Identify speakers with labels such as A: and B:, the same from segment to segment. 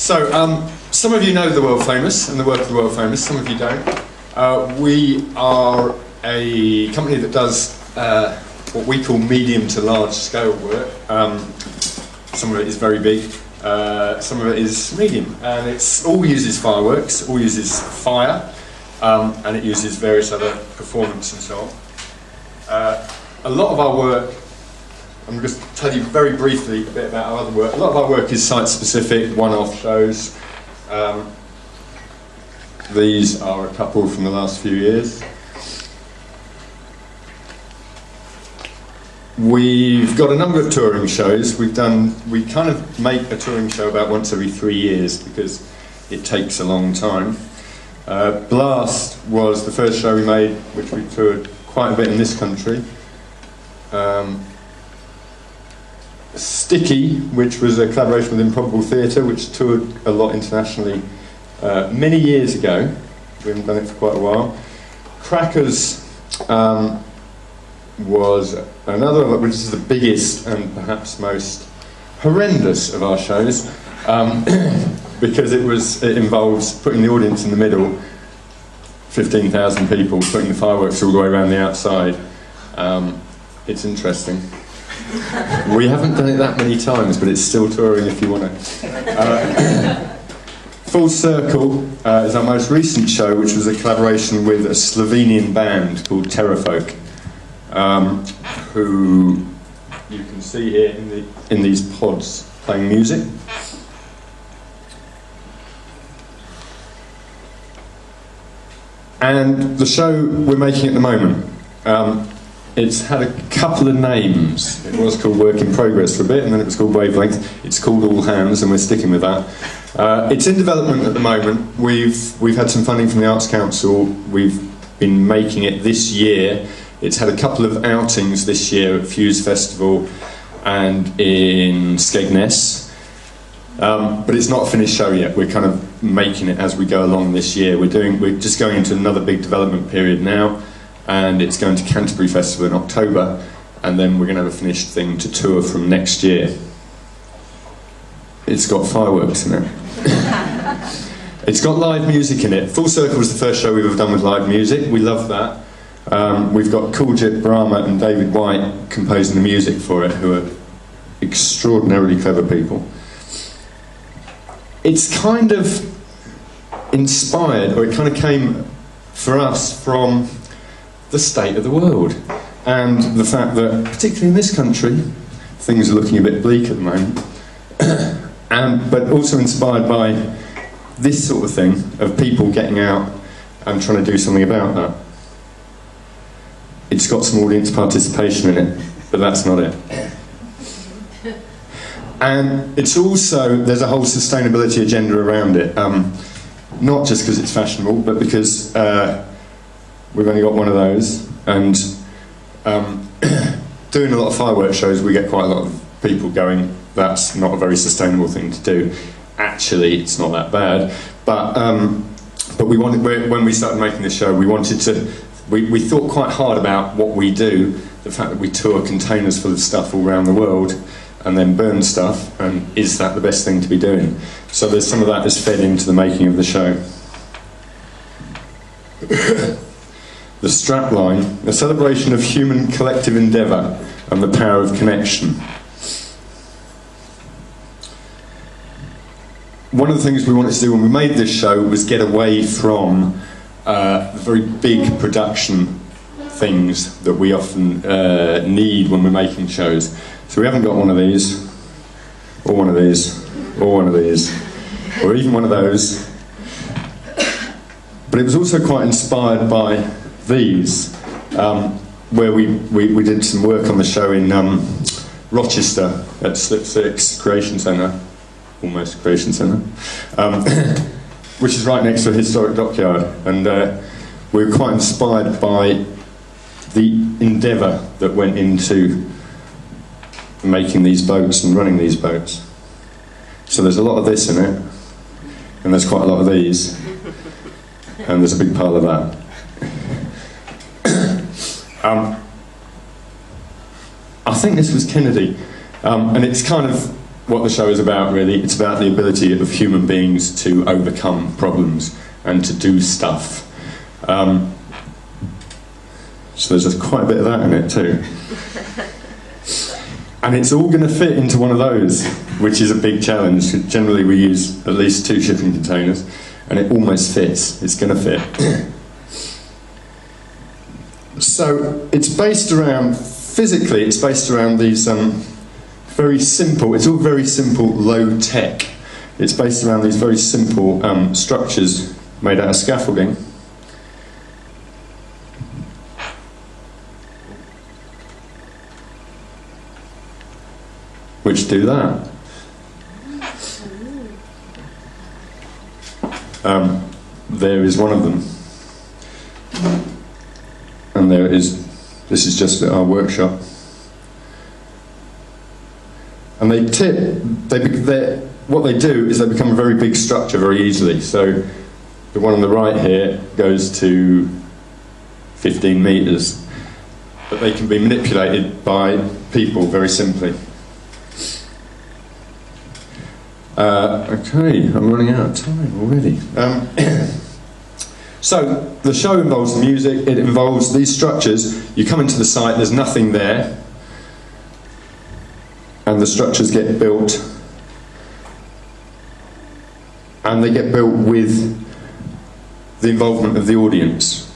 A: Some of you know the world famous and the work of the world famous, some of you don't. We are a company that does what we call medium to large scale work. Some of it is very big, some of it is medium, and it all uses fireworks, all uses fire, and it uses various other performance and so on. A lot of our work, I'm just tell you very briefly a bit about our other work. A lot of our work is site-specific, one-off shows. These are a couple from the last few years. We've got a number of touring shows. We kind of make a touring show about once every 3 years because it takes a long time. Blast was the first show we made, which we toured quite a bit in this country. Sticky, which was a collaboration with Improbable Theatre, which toured a lot internationally many years ago. We haven't done it for quite a while. Crackers was another of it, which is the biggest and perhaps most horrendous of our shows, because it involves putting the audience in the middle, 15,000 people, putting the fireworks all the way around the outside. It's interesting. We haven't done it that many times, but it's still touring if you want to. Full Circle is our most recent show, which was a collaboration with a Slovenian band called Terrafolk, who you can see here in these pods playing music. And the show we're making at the moment, it's had a couple of names. It was called Work in Progress for a bit, and then it was called Wavelength. It's called All Hands, and we're sticking with that. It's in development at the moment. We've had some funding from the Arts Council. We've been making it this year. It's had a couple of outings this year at Fuse Festival and in Skegness. But it's not a finished show yet. We're kind of making it as we go along this year. We're just going into another big development period now, and it's going to Canterbury Festival in October, and then we're going to have a finished thing to tour from next year. It's got fireworks in it. It's got live music in it. Full Circle was the first show we've ever done with live music. We love that. We've got Kuljit Brahma and David White composing the music for it, who are extraordinarily clever people. It's kind of inspired, or it kind of came for us from the state of the world and the fact that, particularly in this country, things are looking a bit bleak at the moment, but also inspired by this sort of thing of people getting out and trying to do something about that. It's got some audience participation in it, but that's not it. And it's also, there's a whole sustainability agenda around it, not just because it's fashionable, but because we've only got one of those, and doing a lot of fireworks shows, we get quite a lot of people going, that's not a very sustainable thing to do. Actually, it's not that bad, but we wanted, when we started making this show, we wanted to, we thought quite hard about what we do, the fact that we tour containers full of stuff all around the world, and then burn stuff, and is that the best thing to be doing? So there's some of that that's fed into the making of the show. The strapline, a celebration of human collective endeavour and the power of connection. One of the things we wanted to do when we made this show was get away from the very big production things that we often need when we're making shows. So we haven't got one of these, or one of these, or one of these, or even one of those. But it was also quite inspired by these, where we did some work on the show in Rochester at Slip 6 Creation Centre, almost Creation Centre, which is right next to a historic dockyard. And we were quite inspired by the endeavour that went into making these boats and running these boats. So there's a lot of this in it, and there's quite a lot of these, and there's a big pile of that. I think this was Kennedy, and it's kind of what the show is about, really. It's about the ability of human beings to overcome problems and to do stuff. So there's just quite a bit of that in it too. And it's all going to fit into one of those, which is a big challenge. Generally we use at least 2 shipping containers, and it almost fits. It's going to fit. So it's based around, physically it's based around these very simple, it's all very simple, low tech. It's based around these very simple structures made out of scaffolding. Which do that. There is one of them. And there is, this is just our workshop. And they tip, what they do is they become a very big structure very easily. So the one on the right here goes to 15 metres. But they can be manipulated by people very simply. Okay, I'm running out of time already. So, the show involves the music, it involves these structures. You come into the site, there's nothing there, and the structures get built, and they get built with the involvement of the audience.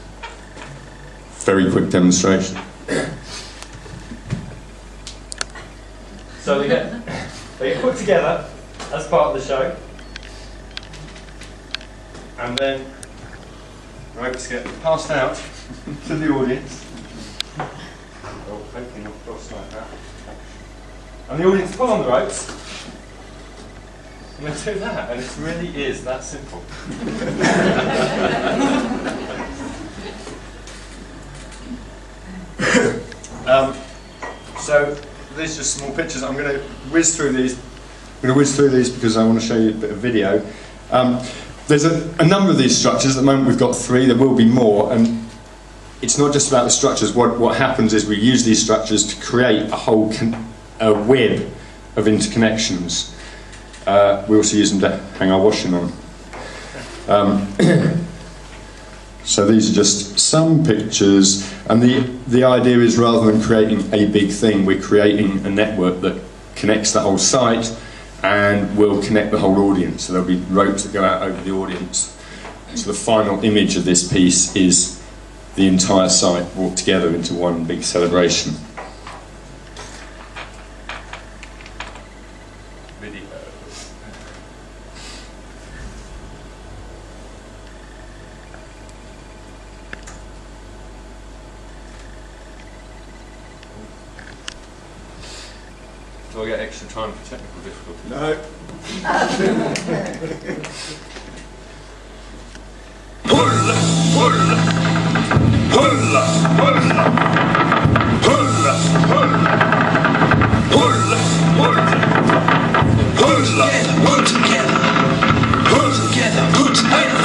A: Very quick demonstration. So they get put together as part of the show, and then ropes get passed out to the audience. Oh, hopefully not cross like that. And the audience pull on the ropes, and they do that, and it really is that simple. So these are just small pictures. I'm going to whiz through these. I'm going to whiz through these because I want to show you a bit of video. There's a number of these structures. At the moment we've got 3, there will be more, and it's not just about the structures. What happens is we use these structures to create a whole web of interconnections. We also use them to hang our washing on. So these are just some pictures, and the idea is rather than creating a big thing, we're creating a network that connects the whole site and will connect the whole audience. So there'll be ropes that go out over the audience. So the final image of this piece is the entire site brought together into one big celebration. Video. Do I get extra time for technical difficulties? No. Hulla, hulla, hulla, hulla, hulla, hulla, hulla, hulla, put together, put together, put together,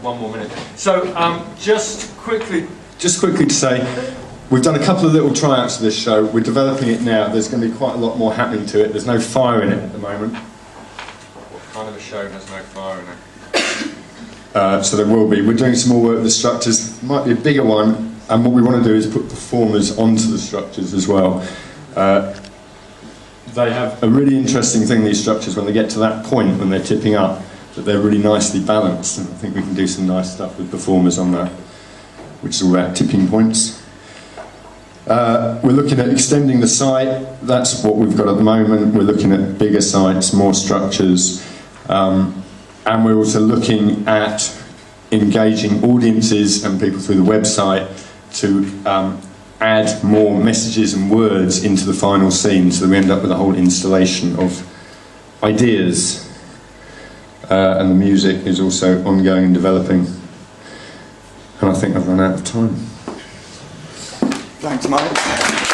A: one more minute. So just quickly to say, we've done a couple of little tryouts of this show. We're developing it now. There's going to be quite a lot more happening to it. There's no fire in it at the moment. What kind of a show has no fire in it? So there will be. We're doing some more work with the structures. Might be a bigger one. And what we want to do is put performers onto the structures as well. They have a really interesting thing, these structures, when they get to that point, when they're tipping up, that they're really nicely balanced. And I think we can do some nice stuff with performers on that, which is all about tipping points. We're looking at extending the site. That's what we've got at the moment. We're looking at bigger sites, more structures. And we're also looking at engaging audiences and people through the website to add more messages and words into the final scene, so that we end up with a whole installation of ideas. And the music is also ongoing and developing. And I think I've run out of time.
B: Thanks, Mike.